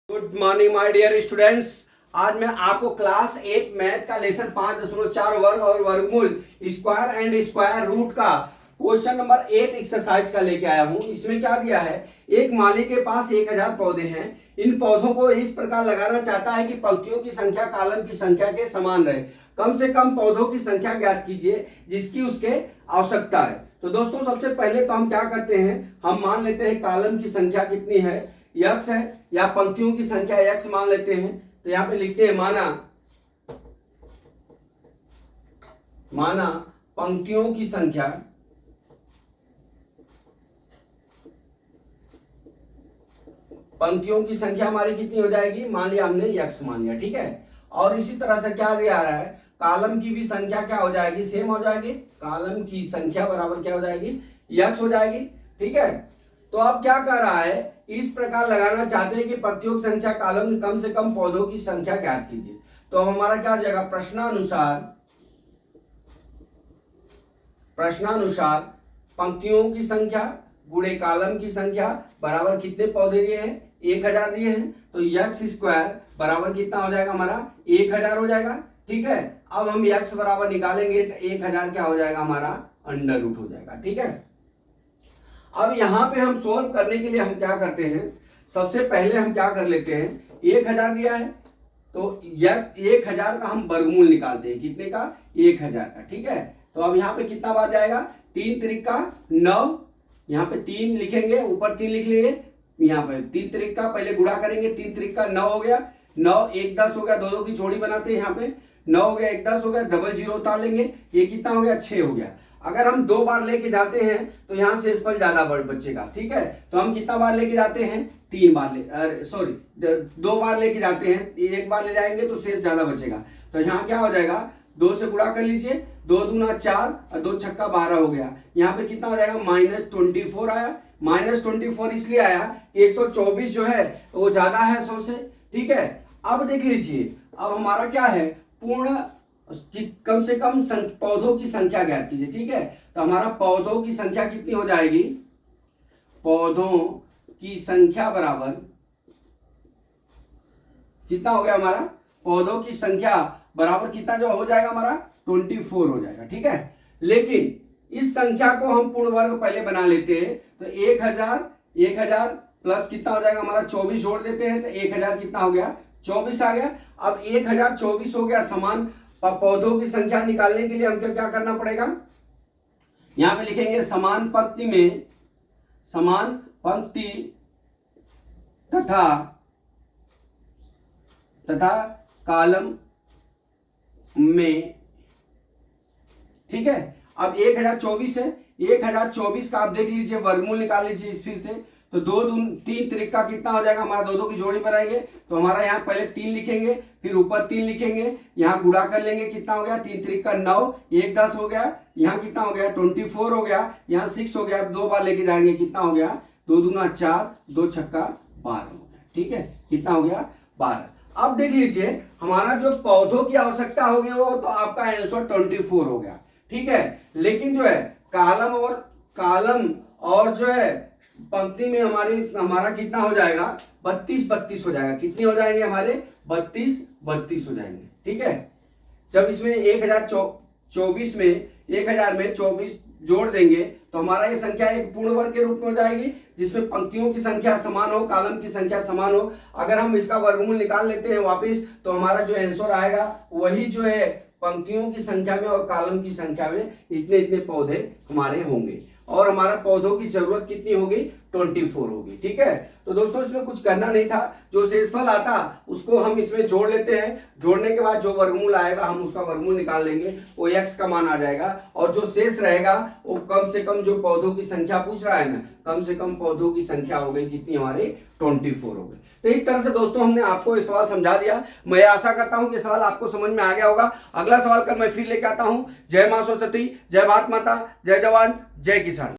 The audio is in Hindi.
Good morning my dear students. आज मैं आपको क्लास 8 मैथ का लेसन 5.4 वर्ग और वर्गमूल स्क्वायर एंड स्क्वायर रूट का क्वेश्चन नंबर 8 एक्सरसाइज का लेके आया हूं। इसमें क्या दिया है, एक माली के पास 1000 पौधे हैं। इन पौधों को इस प्रकार लगाना चाहता है कि पंक्तियों की संख्या कॉलम की संख्या के समान रहे। कम से कम पौधों की संख्या ज्ञात कीजिए जिसकी उसके आवश्यकता है। तो दोस्तों सबसे पहले तो हम क्या करते हैं, हम मान लेते हैं कॉलम की संख्या कितनी है, x है, या पंक्तियों की संख्या x मान लेते हैं। तो यहां पे लिखते हैं माना पंक्तियों की संख्या हमारी कितनी हो जाएगी, मान लिया हमने x मान लिया, ठीक है। और इसी तरह से क्या दिया रहा है, कॉलम की भी संख्या क्या हो जाएगी, सेम हो जाएगी। कॉलम की संख्या बराबर क्या हो जाएगी, x हो जाएगी, ठीक है। तो अब क्या कर रहा है, इस प्रकार लगाना चाहते हैं कि पंक्तियों की संख्या कॉलम की कम से कम पौधों की संख्या ज्ञात कीजिए। तो अब हमारा क्या हो जाएगा, प्रश्नानुसार पंक्तियों की संख्या गुणे कॉलम की संख्या बराबर कितने पौधे दिए हैं, 1000 दिए हैं। तो x स्क्वायर बराबर कितना हो जाएगा, हमारा 1000 हो जाएगा, ठीक है। अब हम x बराबर निकालेंगे तो 1000 क्या हो जाएगा, हमारा अंडर रूट हो जाएगा, ठीक है। अब यहां पे हम सोल्व करने के लिए हम क्या करते हैं, सबसे पहले हम क्या कर लेते हैं, 1000 दिया है तो 1000 का हम वर्गमूल निकालते हैं, कितने का, 1000 का, ठीक है। तो अब यहाँ पे कितना बार जाएगा, 3 त्रिका 9, यहाँ पे 3 लिखेंगे, ऊपर 3 लिख लेंगे, यहाँ पे 3 त्रिका पहले गुणा करेंगे, 3 त्रिका 9 हो गया, 9 1 10 हो गया, दो की जोड़ी बनाते हैं, यहाँ पे 9 हो गया, 1 10 हो गया, डबल जीरो उतार लेंगे, ये कितना हो गया, 6 हो गया। अगर हम 2 बार लेके जाते हैं तो यहाँ शेषफल ज्यादा बचेगा, ठीक है। तो हम कितना बार लेके जाते हैं, 3 बार सॉरी 2 बार लेके जाते हैं, 1 बार ले जाएंगे तो शेष ज्यादा बचेगा। तो यहाँ क्या हो जाएगा, 2 से गुणा कर लीजिए, 2 दूना 4 और 2 छक्का 12 हो गया। यहाँ पे कितना हो जाएगा, -24 आया। -24 इसलिए आया कि 124 जो है वो ज्यादा है 100 से, ठीक है। अब देख लीजिए, अब हमारा क्या है, पूर्ण कम से कम पौधों की संख्या ज्ञात कीजिए, ठीक है। तो हमारा पौधों की संख्या कितनी हो जाएगी, पौधों की संख्या बराबर कितना हो गया, हमारा पौधों की संख्या बराबर कितना जो हो जाएगा, हमारा 24 हो जाएगा, ठीक है। लेकिन इस संख्या को हम पूर्ण वर्ग पहले बना लेते हैं। तो 1000 प्लस कितना हो जाएगा, हमारा 24 जोड़ देते हैं, तो 1000 कितना हो गया, 24 आ गया। अब 1024 हो गया, समान पौधों की संख्या निकालने के लिए हमको क्या करना पड़ेगा, यहां पे लिखेंगे समान पंक्ति तथा कॉलम में, ठीक है। अब 1024 है, 1024 का आप देख लीजिए वर्गमूल निकाल लीजिए इस फिर से। तो 2 3 त्रिका कितना हो जाएगा, हमारा 2 की जोड़ी बनाएंगे, तो हमारा यहाँ पहले 3 लिखेंगे, फिर ऊपर 3 लिखेंगे, यहाँ गुणा कर लेंगे, कितना हो गया, 3 त्रिका 9, 1 10 हो गया, यहाँ कितना हो गया, 24 हो गया, यहाँ 6 हो गया। 2 बार लेके जाएंगे, कितना हो गया, 2 दूना 4, 2 छक्का 12 हो गया, ठीक है। कितना हो गया, 12। अब देख लीजिए, हमारा जो पौधों की आवश्यकता होगी वो तो आपका आंसर 24 हो गया, ठीक है। लेकिन जो है कॉलम और जो है पंक्ति में हमारा कितना हो जाएगा, 32 हो जाएगा। कितने हो जाएंगे हमारे, 32 हो जाएंगे, ठीक है। जब इसमें 1024 में 1000 में 24 जोड़ देंगे तो हमारा ये संख्या एक पूर्ण वर्ग के रूप में हो जाएगी, जिसमें पंक्तियों की संख्या समान हो, कॉलम की संख्या समान हो। अगर हम इसका वर्गमूल निकाल लेते हैं वापस, तो हमारा जो आंसर आएगा वही जो है पंक्तियों की संख्या में और कॉलम की संख्या में इतने पौधे हमारे होंगे, और हमारा पौधों की जरूरत कितनी होगी, 24 होगी, ठीक है। तो दोस्तों इसमें कुछ करना नहीं था, जो शेषफल आता उसको हम इसमें जोड़ लेते हैं, जोड़ने के बाद जो वर्गमूल आएगा हम उसका वर्गमूल निकाल लेंगे, वो x का मान आ जाएगा, और जो शेष रहेगा वो कम से कम जो पौधों की संख्या पूछ रहा है ना, कम से कम पौधों की संख्या हो गई कितनी, हमारे 24 हो गई। तो इस तरह से दोस्तों हमने आपको इस सवाल समझा दिया। मैं आशा करता हूं कि सवाल आपको समझ में आ गया होगा। अगला सवाल कल मैं फिर लेके आता हूं। जय मां सरस्वती, जय भारत माता, जय जवान, जय किसान।